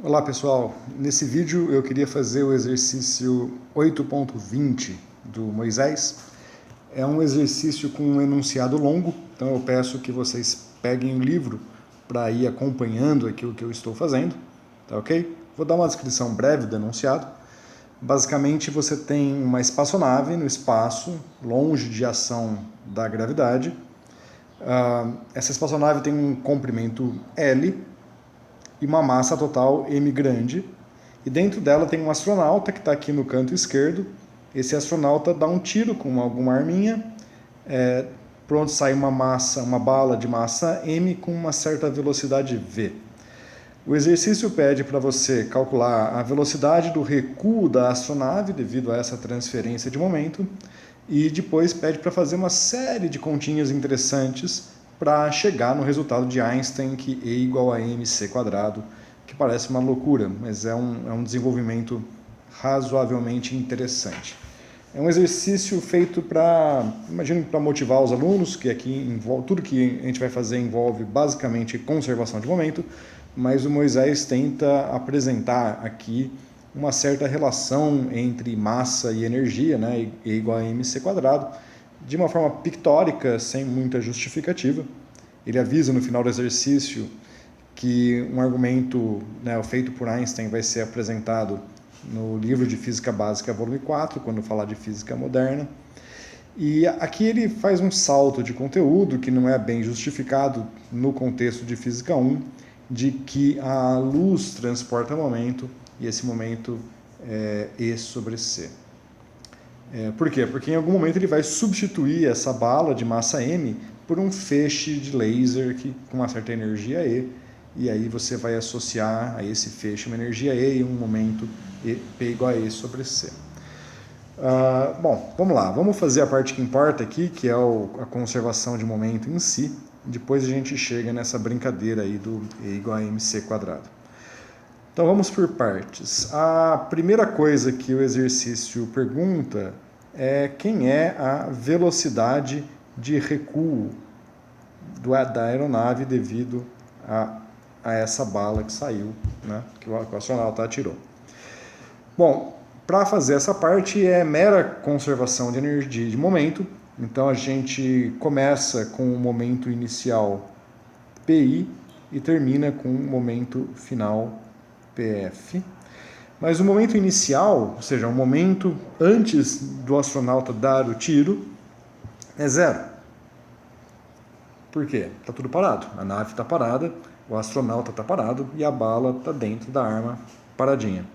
Olá pessoal, nesse vídeo eu queria fazer o exercício 8.20 do Moisés. É um exercício com um enunciado longo, então eu peço que vocês peguem o livro para ir acompanhando aquilo que eu estou fazendo, tá ok? Vou dar uma descrição breve do enunciado. Basicamente você tem uma espaçonave no espaço, longe de ação da gravidade. Essa espaçonave tem um comprimento L, e uma massa total M grande, e dentro dela tem um astronauta que está aqui no canto esquerdo. Esse astronauta dá um tiro com alguma arminha, por onde sai uma bala de massa M com uma certa velocidade V. O exercício pede para você calcular a velocidade do recuo da astronave devido a essa transferência de momento, e depois pede para fazer uma série de continhas interessantes para chegar no resultado de Einstein, que E igual a mc², que parece uma loucura, mas é um desenvolvimento razoavelmente interessante. É um exercício feito imagino, para motivar os alunos, que aqui tudo que a gente vai fazer envolve basicamente conservação de momento, mas o Moisés tenta apresentar aqui uma certa relação entre massa e energia, né, E igual a mc², de uma forma pictórica, sem muita justificativa. Ele avisa no final do exercício que um argumento, né, feito por Einstein vai ser apresentado no livro de Física Básica, volume 4, quando falar de física moderna. E aqui ele faz um salto de conteúdo que não é bem justificado no contexto de Física 1, de que a luz transporta momento, e esse momento é E sobre C. Por quê? Porque em algum momento ele vai substituir essa bala de massa M por um feixe de laser com uma certa energia e aí você vai associar a esse feixe uma energia E e um momento P igual a E sobre C. Bom, vamos lá, vamos fazer a parte que importa aqui, que é a conservação de momento em si. Depois a gente chega nessa brincadeira aí do E igual a mc². Então vamos por partes. A primeira coisa que o exercício pergunta é quem é a velocidade de recuo da aeronave devido a essa bala que saiu, né, que o astronauta atirou. Bom, para fazer essa parte é mera conservação de energia de momento. Então a gente começa com o momento inicial PI e termina com o momento final PF. Mas o momento inicial, ou seja, o momento antes do astronauta dar o tiro, é zero. Por quê? Está tudo parado. A nave está parada, o astronauta está parado e a bala está dentro da arma paradinha.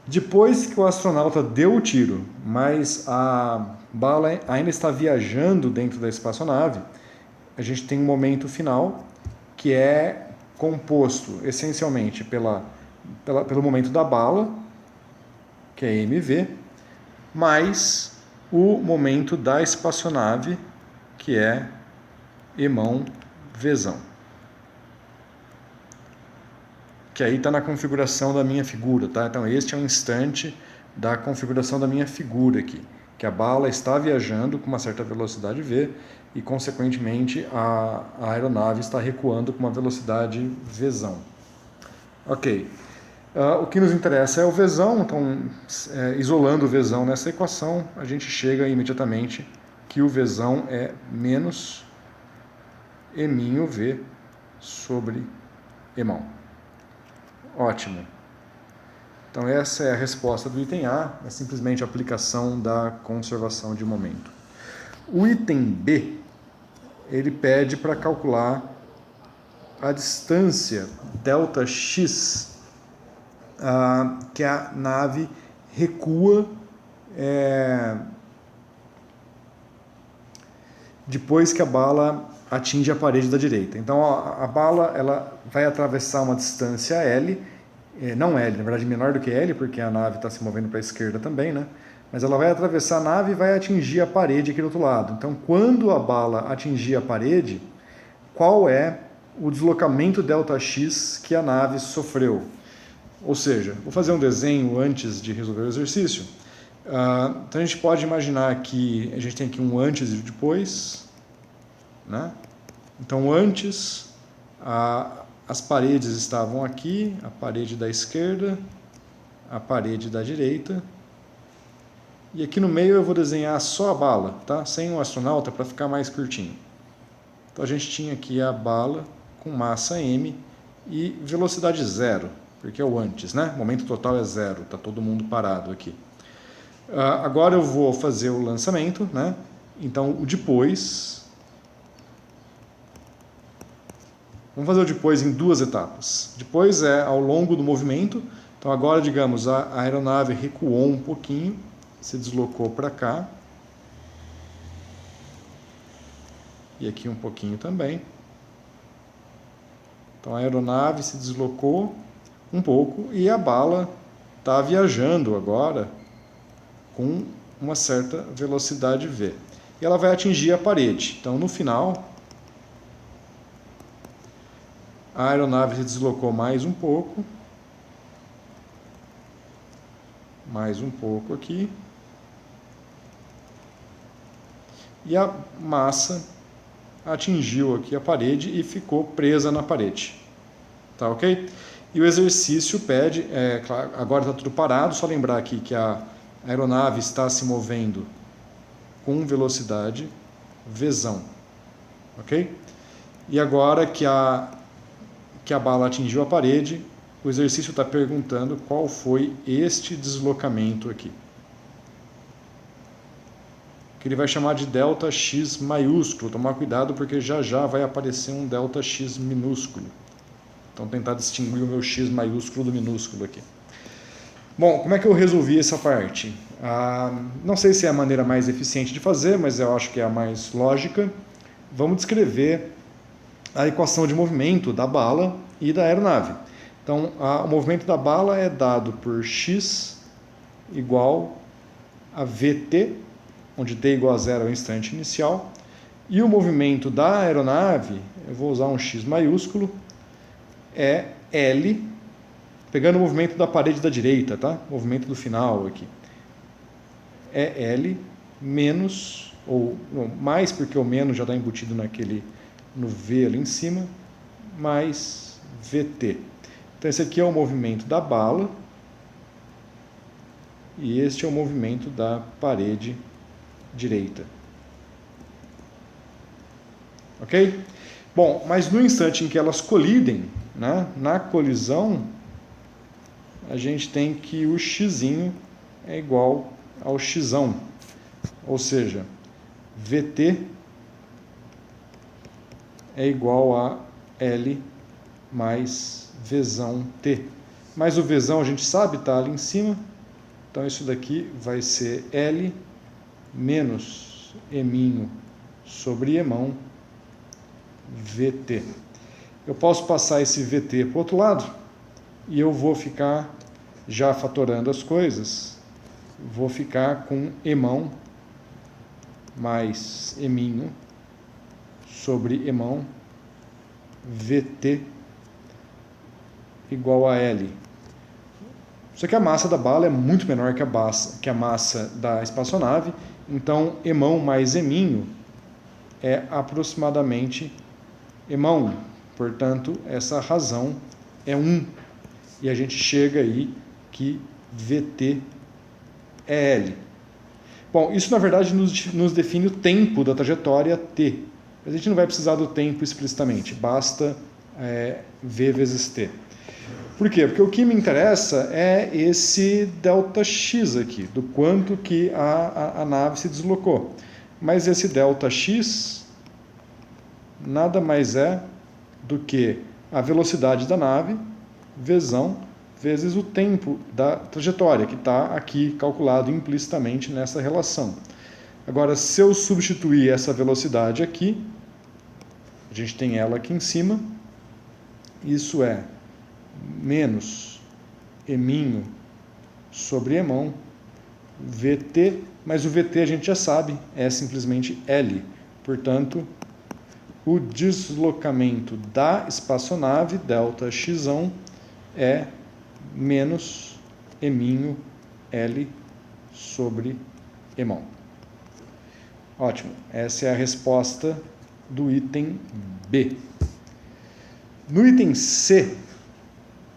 Depois que o astronauta deu o tiro, mas a bala ainda está viajando dentro da espaçonave, a gente tem um momento final que é composto essencialmente pelo momento da bala, que é mv, mais o momento da espaçonave, que é emão vzão. Que aí está na configuração da minha figura, tá? Então este é um instante da configuração da minha figura aqui, que a bala está viajando com uma certa velocidade v e, consequentemente, a aeronave está recuando com uma velocidade vzão. Ok. O que nos interessa é o vzão, então, isolando o vzão nessa equação, a gente chega imediatamente que o vzão é menos eminho v sobre emão. Ótimo. Então essa é a resposta do item A, é simplesmente a aplicação da conservação de momento. O item B, ele pede para calcular a distância Δx que a nave recua depois que a bala atinge a parede da direita. Então a bala ela vai atravessar uma distância L, não L, na verdade menor do que L, porque a nave está se movendo para a esquerda também, né? Mas ela vai atravessar a nave e vai atingir a parede aqui do outro lado. Então quando a bala atingir a parede, qual é o deslocamento Δx que a nave sofreu? Ou seja, vou fazer um desenho antes de resolver o exercício. Então a gente pode imaginar que a gente tem aqui um antes e depois, né? Então antes as paredes estavam aqui, a parede da esquerda, a parede da direita. E aqui no meio eu vou desenhar só a bala, tá? Sem o astronauta, para ficar mais curtinho. Então a gente tinha aqui a bala com massa m e velocidade 0, porque é o antes, né? O momento total é 0, está todo mundo parado aqui. Agora eu vou fazer o lançamento, né? Então o depois... Vamos fazer o depois em duas etapas. Depois é ao longo do movimento. Então agora, digamos, a aeronave recuou um pouquinho, se deslocou para cá. E aqui um pouquinho também. Então a aeronave se deslocou um pouco e a bala está viajando agora com uma certa velocidade v. E ela vai atingir a parede. Então no final, a aeronave se deslocou mais um pouco aqui. E a massa atingiu aqui a parede e ficou presa na parede. Tá ok? E o exercício pede, claro, agora está tudo parado, só lembrar aqui que a aeronave está se movendo com velocidade vzão. Ok? E agora que a bala atingiu a parede, o exercício está perguntando qual foi este deslocamento aqui. Que ele vai chamar de ΔX maiúsculo. Tomar cuidado porque já vai aparecer um ΔX minúsculo. Então tentar distinguir o meu X maiúsculo do minúsculo aqui. Bom, como é que eu resolvi essa parte? Não sei se é a maneira mais eficiente de fazer, mas eu acho que é a mais lógica. Vamos descrever a equação de movimento da bala e da aeronave. Então, o movimento da bala é dado por x igual a vt, onde t igual a 0 é o instante inicial, e o movimento da aeronave, eu vou usar um x maiúsculo, é L, pegando o movimento da parede da direita, tá? Movimento do final aqui. É L menos, ou não, mais porque o menos já está embutido no V ali em cima, mais VT. Então esse aqui é o movimento da bala e este é o movimento da parede direita. Ok? Bom, mas no instante em que elas colidem, né, na colisão, a gente tem que o x é igual ao x, ou seja, VT é igual a L mais Vzão T. Mas o Vzão a gente sabe, está ali em cima, então isso daqui vai ser L menos Eminho sobre Emão VT. Eu posso passar esse VT para o outro lado e eu vou ficar, já fatorando as coisas, vou ficar com Emão mais Eminho sobre Emão VT igual a L. Só que a massa da bala é muito menor que a massa da espaçonave, então Emão mais Eminho é aproximadamente Emão. Portanto, essa razão é 1. E a gente chega aí que VT é L. Bom, isso na verdade nos define o tempo da trajetória T. A gente não vai precisar do tempo explicitamente, basta V vezes T. Por quê? Porque o que me interessa é esse ΔX aqui, do quanto que a nave se deslocou. Mas esse ΔX nada mais é do que a velocidade da nave, Vzão, vezes o tempo da trajetória, que está aqui calculado implicitamente nessa relação. Agora, se eu substituir essa velocidade aqui, a gente tem ela aqui em cima, isso é menos Eminho sobre Emão, VT, mas o VT a gente já sabe, é simplesmente L. Portanto, o deslocamento da espaçonave, ΔX, é menos Eminho L sobre Emão. Ótimo, essa é a resposta do item B. No item C,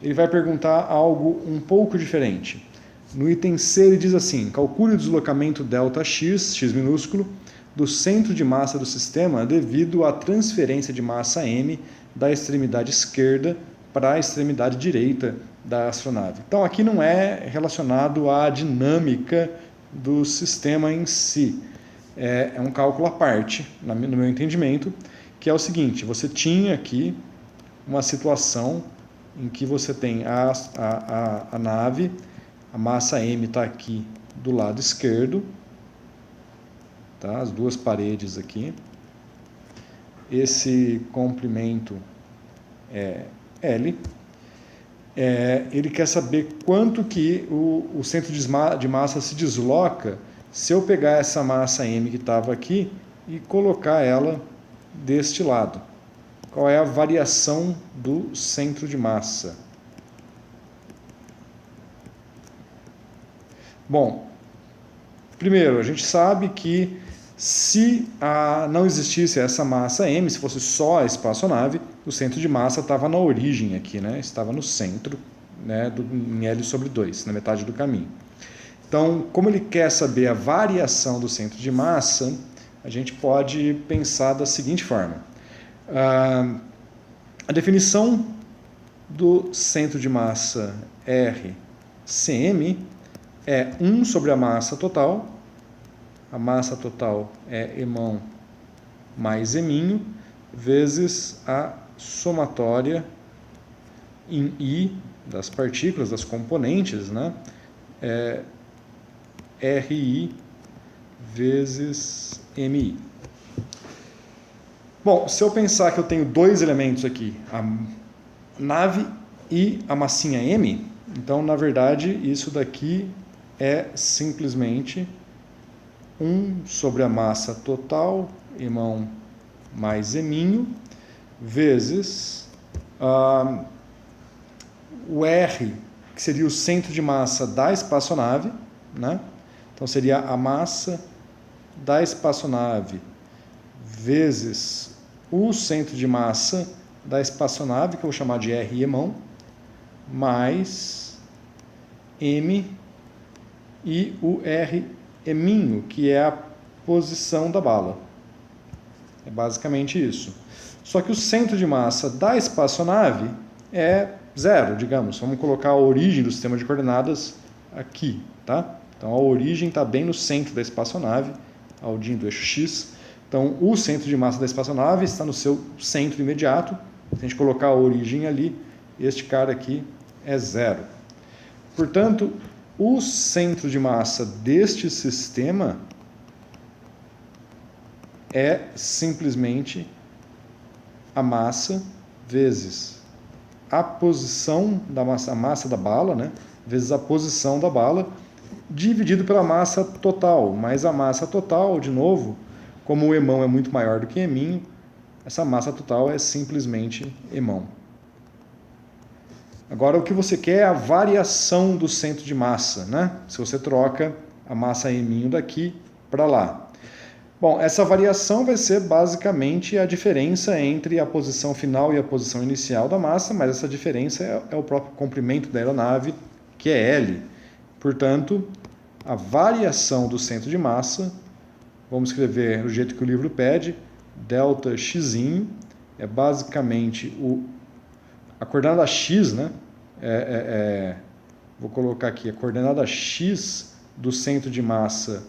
ele vai perguntar algo um pouco diferente. No item C ele diz assim: calcule o deslocamento ΔX, x minúsculo, do centro de massa do sistema devido à transferência de massa m da extremidade esquerda para a extremidade direita da astronave. Então aqui não é relacionado à dinâmica do sistema em si. É um cálculo à parte, no meu entendimento, que é o seguinte: você tinha aqui uma situação em que você tem a nave, a massa m está aqui do lado esquerdo, tá? As duas paredes aqui. Esse comprimento é L. Ele quer saber quanto que o centro de massa se desloca se eu pegar essa massa m que estava aqui e colocar ela deste lado. Qual é a variação do centro de massa? Bom, primeiro, a gente sabe que se não existisse essa massa m, se fosse só a espaçonave, o centro de massa estava na origem aqui, né? Estava no centro, né, em L sobre 2, na metade do caminho. Então, como ele quer saber a variação do centro de massa, a gente pode pensar da seguinte forma. A definição do centro de massa RCM é 1 sobre a massa total. A massa total é emão mais eminho, vezes a somatória em I das partículas, das componentes, né? RI vezes MI. Bom, se eu pensar que eu tenho dois elementos aqui, a nave e a massinha M, então, na verdade, isso daqui é simplesmente 1 sobre a massa total, emão mais eminho, vezes o R, que seria o centro de massa da espaçonave, né? Então, seria a massa da espaçonave vezes o centro de massa da espaçonave, que eu vou chamar de R emão, mais M e o R eminho, que é a posição da bala. É basicamente isso. Só que o centro de massa da espaçonave é 0, digamos. Vamos colocar a origem do sistema de coordenadas aqui, tá? Então a origem está bem no centro da espaçonave, a origem do eixo X. Então o centro de massa da espaçonave está no seu centro imediato. Se a gente colocar a origem ali, este cara aqui é 0. Portanto, o centro de massa deste sistema é simplesmente a massa vezes a posição da massa, a massa da bala, né? Vezes a posição da bala, dividido pela massa total. Mas a massa total, de novo, como o emão é muito maior do que eminho, essa massa total é simplesmente emão. Agora, o que você quer é a variação do centro de massa, né? Se você troca a massa eminho daqui para lá. Bom, essa variação vai ser basicamente a diferença entre a posição final e a posição inicial da massa, mas essa diferença é o próprio comprimento da aeronave, que é L. Portanto, a variação do centro de massa, vamos escrever do jeito que o livro pede, ΔX, é basicamente a coordenada x, né? Vou colocar aqui a coordenada x do centro de massa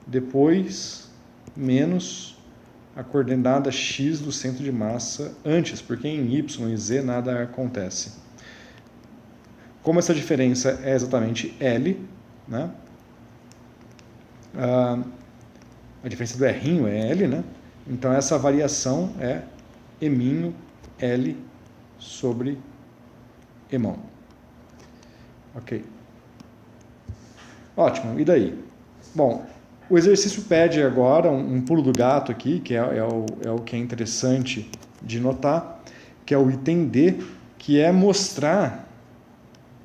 depois, menos a coordenada x do centro de massa antes, porque em y e z nada acontece. Como essa diferença é exatamente L, né? A diferença do R'inho é L, né? Então essa variação é eminho L sobre emão. Ok. Ótimo, e daí? Bom, o exercício pede agora um pulo do gato aqui, que é o que é interessante de notar, que é o item D, que é mostrar,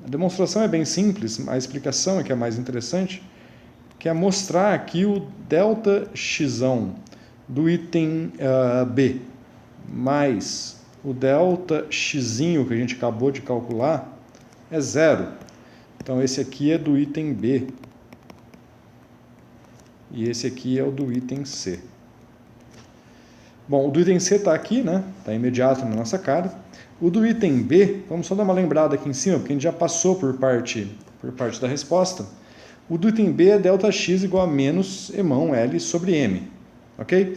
a demonstração é bem simples, a explicação é que é mais interessante, que é mostrar que o ΔX do item B mais o delta x que a gente acabou de calcular é 0. Então esse aqui é do item B. E esse aqui é o do item C. Bom, o do item C está aqui, né? Está imediato na nossa cara. O do item B, vamos só dar uma lembrada aqui em cima, porque a gente já passou por parte da resposta. O do item B é ΔX igual a menos Emão L sobre M. Ok?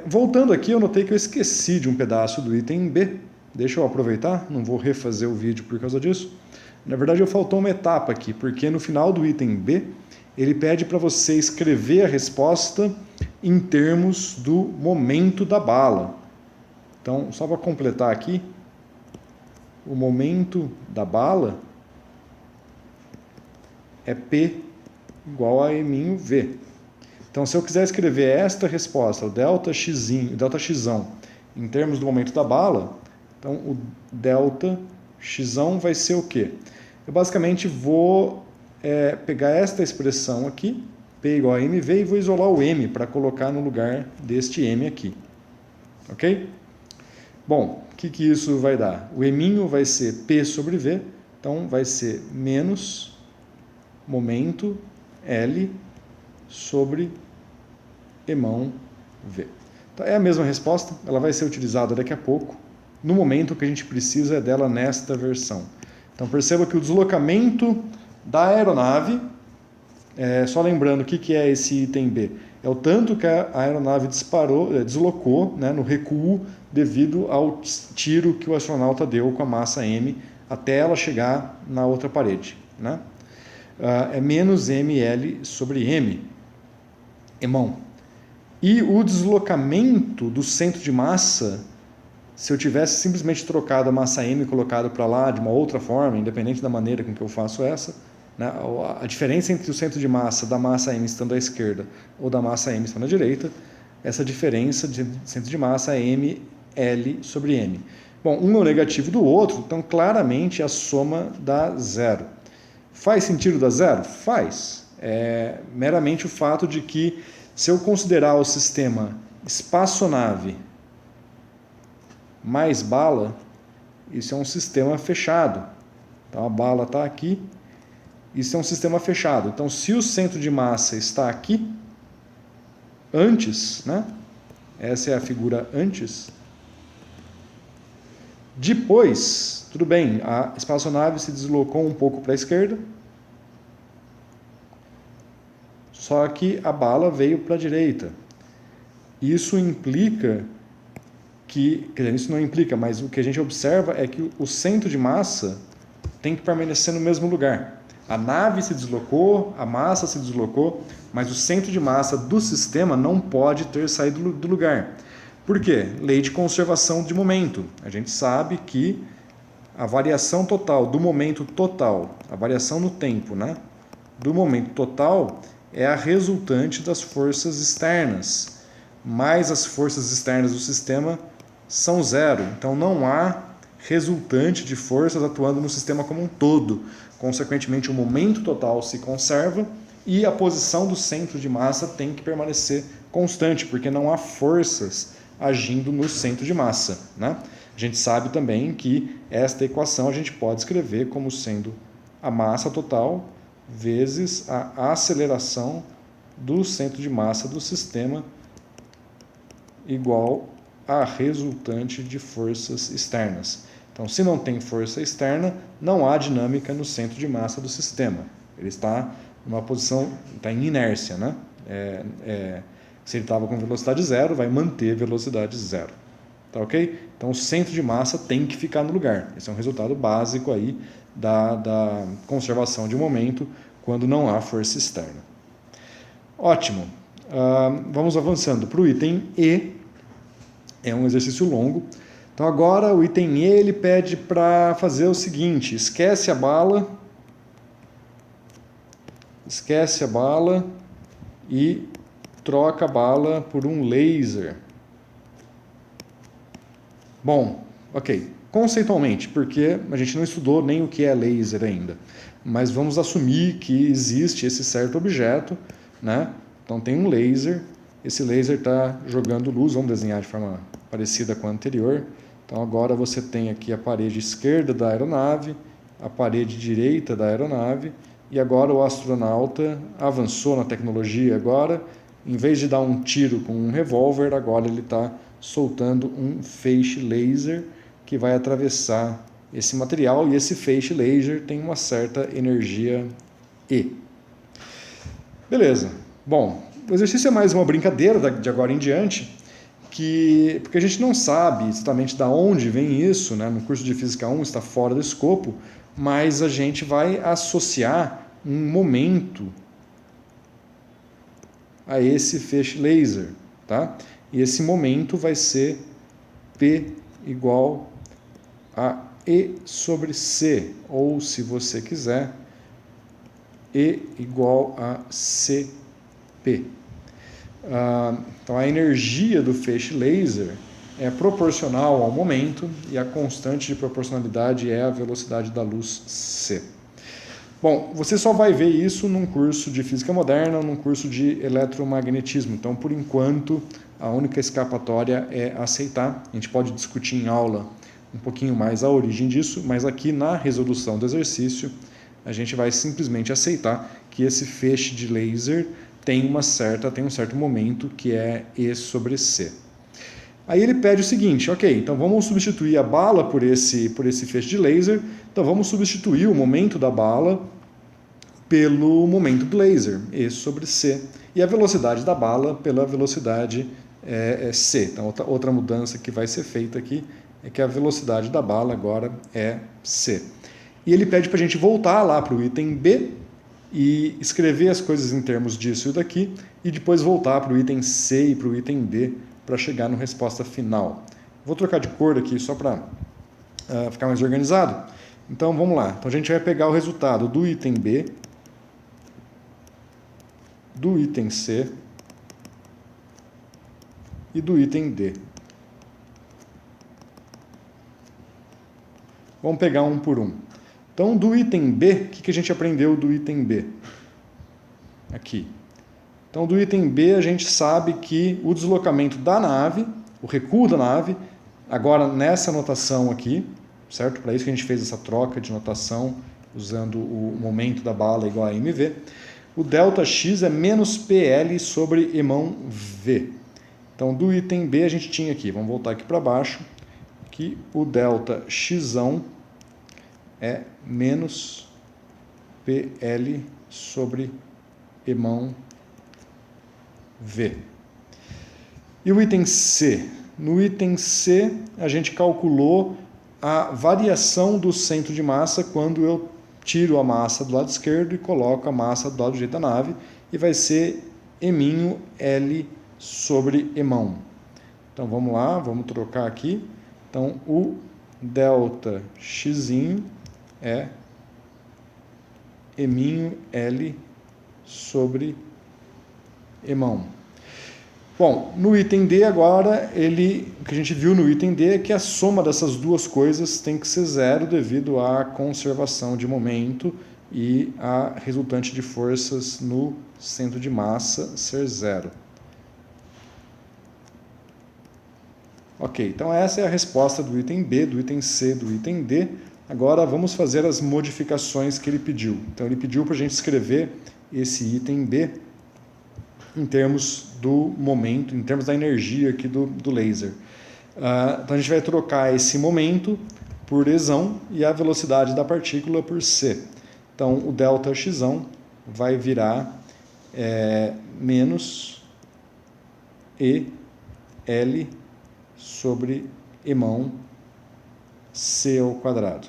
Voltando aqui, eu notei que eu esqueci de um pedaço do item B. Deixa eu aproveitar, não vou refazer o vídeo por causa disso. Na verdade, faltou uma etapa aqui, porque no final do item B, ele pede para você escrever a resposta em termos do momento da bala. Então, só para completar aqui, o momento da bala é P igual a Eminho V. Então, se eu quiser escrever esta resposta, o ΔX, em termos do momento da bala, então o ΔX vai ser o quê? Eu basicamente vou pegar esta expressão aqui, P igual a MV, e vou isolar o M para colocar no lugar deste M aqui. Ok? Bom, o que isso vai dar? O Eminho vai ser P sobre V, então vai ser menos momento L sobre Emão V. Então, é a mesma resposta, ela vai ser utilizada daqui a pouco, no momento que a gente precisa dela nesta versão. Então perceba que o deslocamento da aeronave, só lembrando o que é esse item B, é o tanto que a aeronave deslocou, né, no recuo devido ao tiro que o astronauta deu com a massa M até ela chegar na outra parede. Né? É menos ml sobre m, Emão. E o deslocamento do centro de massa, se eu tivesse simplesmente trocado a massa M e colocado para lá de uma outra forma, independente da maneira com que eu faço essa, né, a diferença entre o centro de massa da massa M estando à esquerda ou da massa M estando à direita, essa diferença de centro de massa é ml sobre m. Bom, um é o negativo do outro, então claramente a soma dá zero. Faz sentido dar zero? Faz. É meramente o fato de que, se eu considerar o sistema espaçonave mais bala, isso é um sistema fechado. Então a bala está aqui, isso é um sistema fechado. Então, se o centro de massa está aqui, antes, né? Essa é a figura antes. Depois, tudo bem, a espaçonave se deslocou um pouco para a esquerda, só que a bala veio para a direita. Isso implica que, quer dizer, isso não implica, mas o que a gente observa é que o centro de massa tem que permanecer no mesmo lugar. A nave se deslocou, a massa se deslocou, mas o centro de massa do sistema não pode ter saído do lugar. Por quê? Lei de conservação de momento. A gente sabe que a variação total do momento total, a variação no tempo, né, do momento total é a resultante das forças externas, mas as forças externas do sistema são zero. Então não há resultante de forças atuando no sistema como um todo. Consequentemente, o momento total se conserva e a posição do centro de massa tem que permanecer constante, porque não há forças agindo no centro de massa. Né? A gente sabe também que esta equação a gente pode escrever como sendo a massa total vezes a aceleração do centro de massa do sistema igual a resultante de forças externas. Então, se não tem força externa, não há dinâmica no centro de massa do sistema. Ele está numa posição, está em inércia, né? Se ele estava com velocidade zero, vai manter velocidade zero. Tá ok? Então, o centro de massa tem que ficar no lugar. Esse é um resultado básico aí da conservação de momento quando não há força externa. Ótimo. Vamos avançando para o item E. É um exercício longo. Então agora o item E ele pede para fazer o seguinte: esquece a bala e troca a bala por um laser. Bom, ok. Conceitualmente, porque a gente não estudou nem o que é laser ainda, mas vamos assumir que existe esse certo objeto, né? Então tem um laser, esse laser está jogando luz, vamos desenhar de forma parecida com a anterior. Então agora você tem aqui a parede esquerda da aeronave, a parede direita da aeronave, e agora o astronauta avançou na tecnologia agora, em vez de dar um tiro com um revólver, agora ele está soltando um feixe laser que vai atravessar esse material, e esse feixe laser tem uma certa energia E. Beleza. Bom, o exercício é mais uma brincadeira de agora em diante, porque a gente não sabe exatamente de onde vem isso, né? No curso de Física 1 está fora do escopo, mas a gente vai associar um momento a esse feixe laser, tá? E esse momento vai ser P igual a E sobre C, ou se você quiser, E igual a CP. Então a energia do feixe laser é proporcional ao momento e a constante de proporcionalidade é a velocidade da luz c. Bom, você só vai ver isso num curso de física moderna, num curso de eletromagnetismo. Então, por enquanto, a única escapatória é aceitar. A gente pode discutir em aula um pouquinho mais a origem disso, mas aqui na resolução do exercício, a gente vai simplesmente aceitar que esse feixe de laser tem um certo momento que é E sobre C. Aí ele pede o seguinte, ok, então vamos substituir a bala por esse feixe de laser, então vamos substituir o momento da bala pelo momento do laser, E sobre C, e a velocidade da bala pela velocidade C. Então outra mudança que vai ser feita aqui é que a velocidade da bala agora é C. E ele pede para a gente voltar lá para o item B e escrever as coisas em termos disso e daqui, e depois voltar para o item C e para o item D para chegar na resposta final. Vou trocar de cor aqui só para ficar mais organizado. Então vamos lá. Então a gente vai pegar o resultado do item B, do item C e do item D. Vamos pegar um por um. Então, do item B, o que a gente aprendeu do item B? Aqui. Então, do item B, a gente sabe que o deslocamento da nave, o recuo da nave, agora nessa notação aqui, certo? Para isso que a gente fez essa troca de notação, usando o momento da bala igual a mv, o ΔX é menos PL sobre Emão V. Então, do item B, a gente tinha aqui, vamos voltar aqui para baixo, que o ΔX é menos PL sobre Emão V. E o item C? No item C, a gente calculou a variação do centro de massa quando eu tiro a massa do lado esquerdo e coloco a massa do lado direito da nave, e vai ser Eminho L sobre Emão. Então vamos lá, vamos trocar aqui. Então o ΔX é Eminho L sobre Emão. Bom, no item D agora, o que a gente viu no item D é que a soma dessas duas coisas tem que ser zero devido à conservação de momento e a resultante de forças no centro de massa ser zero. Ok, então essa é a resposta do item B, do item C, do item D. Agora vamos fazer as modificações que ele pediu. Então ele pediu para a gente escrever esse item B em termos do momento, em termos da energia aqui do laser. Então a gente vai trocar esse momento por Ezão e a velocidade da partícula por C. Então o ΔX vai virar menos EL sobre Emão C ao quadrado.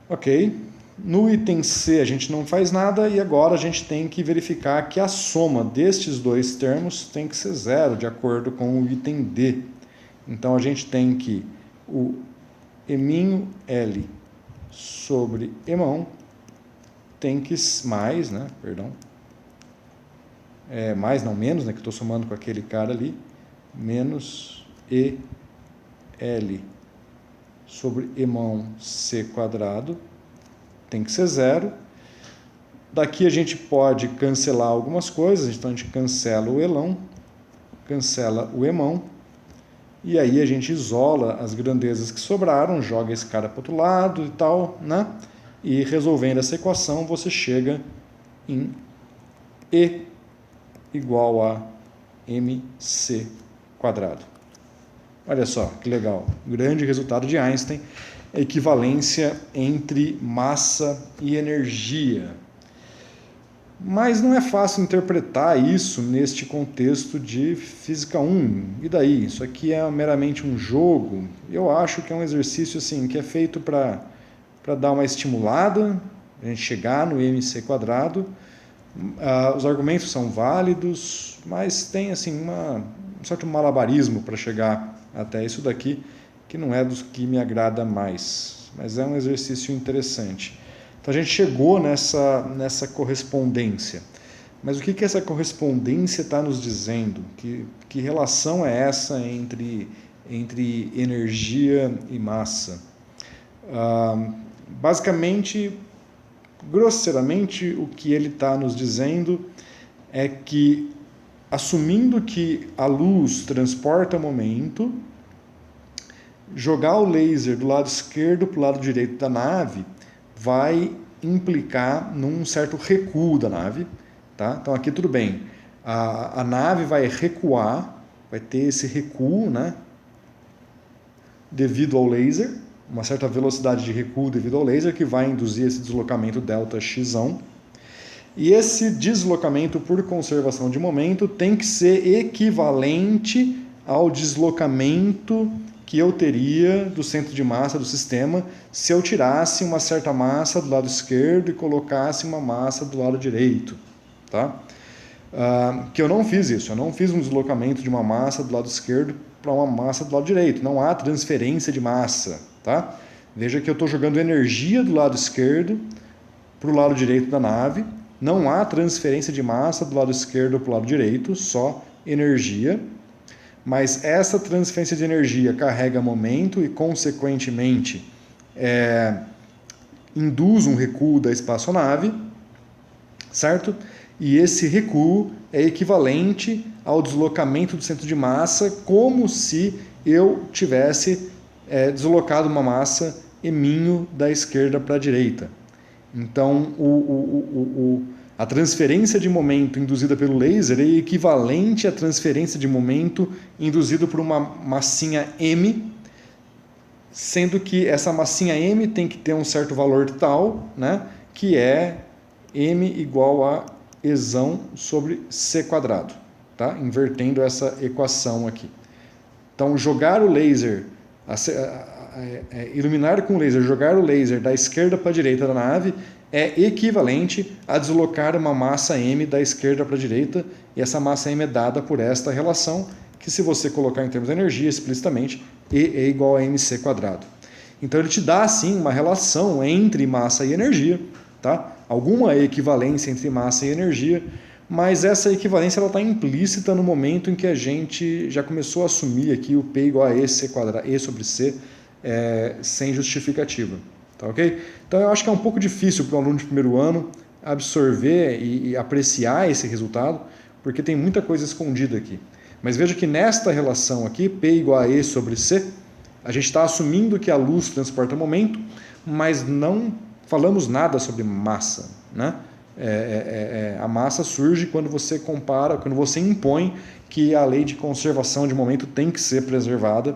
Ok. No item C a gente não faz nada e agora a gente tem que verificar que a soma destes dois termos tem que ser zero, de acordo com o item D. Então a gente tem que o Eminho L sobre Emão tem que mais, né? Perdão. Mais não menos, né? Que estou somando com aquele cara ali. Menos EL sobre Emão C quadrado. Tem que ser zero. Daqui a gente pode cancelar algumas coisas, então a gente cancela o Elão, cancela o Emão, e aí a gente isola as grandezas que sobraram, joga esse cara para o outro lado e tal, né? E resolvendo essa equação, você chega em E igual a mc quadrado. Olha só, que legal. Grande resultado de Einstein, a equivalência entre massa e energia. Mas não é fácil interpretar isso neste contexto de Física 1. E daí? Isso aqui é meramente um jogo? Eu acho que é um exercício assim, que é feito para dar uma estimulada, a gente chegar no mc quadrado. Os argumentos são válidos, mas tem assim um certo malabarismo para chegar até isso daqui, que não é dos que me agrada mais. Mas é um exercício interessante. Então a gente chegou nessa correspondência. Mas o que essa correspondência está nos dizendo? Que relação é essa entre energia e massa? Basicamente, grosseiramente, o que ele está nos dizendo é que, assumindo que a luz transporta momento, jogar o laser do lado esquerdo para o lado direito da nave vai implicar num certo recuo da nave, tá? Então aqui tudo bem, a nave vai recuar, vai ter esse recuo, né? Devido ao laser, uma certa velocidade de recuo devido ao laser que vai induzir esse deslocamento ΔX. E esse deslocamento por conservação de momento tem que ser equivalente ao deslocamento que eu teria do centro de massa do sistema se eu tirasse uma certa massa do lado esquerdo e colocasse uma massa do lado direito. Tá? Que eu não fiz isso, eu não fiz um deslocamento de uma massa do lado esquerdo para uma massa do lado direito, não há transferência de massa. Tá? Veja que eu estou jogando energia do lado esquerdo para o lado direito da nave, não há transferência de massa do lado esquerdo para o lado direito, só energia. Mas essa transferência de energia carrega momento e, consequentemente, induz um recuo da espaçonave, certo? E esse recuo é equivalente ao deslocamento do centro de massa, como se eu tivesse deslocado uma massa eminho da esquerda para a direita. Então, a transferência de momento induzida pelo laser é equivalente à transferência de momento induzida por uma massinha m, sendo que essa massinha m tem que ter um certo valor tal, né, que é m igual a Ezão sobre c quadrado, tá? Invertendo essa equação aqui. Então, jogar o laser, iluminar com o laser, jogar o laser da esquerda para a direita da nave é equivalente a deslocar uma massa m da esquerda para a direita, e essa massa m é dada por esta relação, que se você colocar em termos de energia explicitamente, E é igual a mc quadrado. Então ele te dá assim uma relação entre massa e energia, tá? Alguma equivalência entre massa e energia, mas essa equivalência está implícita no momento em que a gente já começou a assumir aqui o P igual a E sobre C, sem justificativa. Tá, ok? Então eu acho que é um pouco difícil para um aluno de primeiro ano absorver e apreciar esse resultado, porque tem muita coisa escondida aqui. Mas veja que nesta relação aqui, P igual a E sobre C, a gente está assumindo que a luz transporta momento, mas não falamos nada sobre massa, né? A massa surge quando você compara, quando você impõe que a lei de conservação de momento tem que ser preservada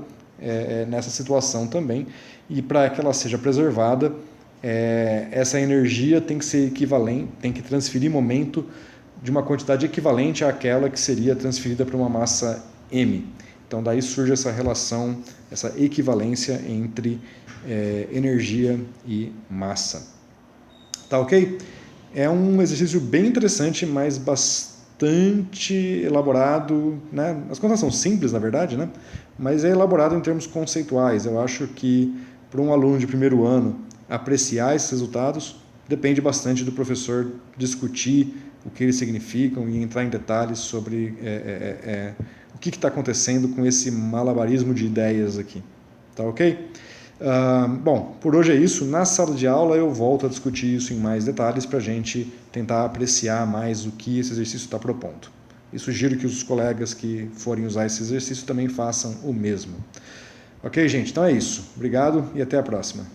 nessa situação também, e para que ela seja preservada, essa energia tem que ser equivalente, tem que transferir momento de uma quantidade equivalente àquela que seria transferida para uma massa m. Então daí surge essa relação, essa equivalência entre energia e massa. Tá ok? É um exercício bem interessante, mas bastante elaborado, né? As contas são simples, na verdade, né? Mas é elaborado em termos conceituais. Eu acho que para um aluno de primeiro ano apreciar esses resultados depende bastante do professor discutir o que eles significam e entrar em detalhes sobre o que está acontecendo com esse malabarismo de ideias aqui. Tá ok? Bom, por hoje é isso. Na sala de aula eu volto a discutir isso em mais detalhes para a gente tentar apreciar mais o que esse exercício está propondo. e sugiro que os colegas que forem usar esse exercício também façam o mesmo. Ok, gente? Então é isso. Obrigado e até a próxima.